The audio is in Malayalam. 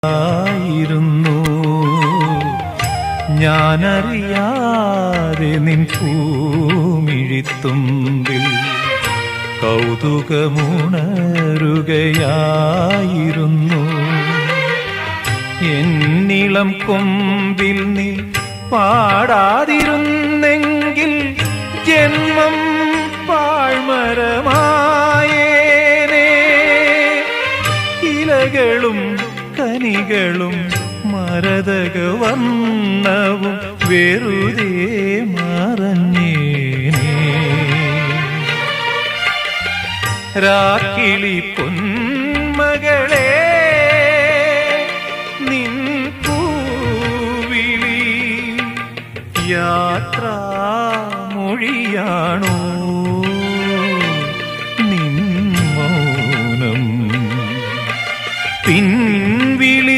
ആയിരുന്നു ഞാനറിയാതെ നിൻ പൂമിഴിത്തുമ്പിൽ കൗതുകമുണരുകയായിരുന്നു. എന്നിളം കൊമ്പിൽ നീ പാടാതിരുന്നെങ്കിൽ ജന്മം പാഴ്മരമായേനേ. ഇലകളും കനികളും മരതകവർണ്ണവും വെറുതെ മറഞ്ഞേനേ. രാക്കിളി പൊന്മകളെ നിൻ പൂവിളി യാത്രാമൊഴിയാണോ നിൻ മൗനം?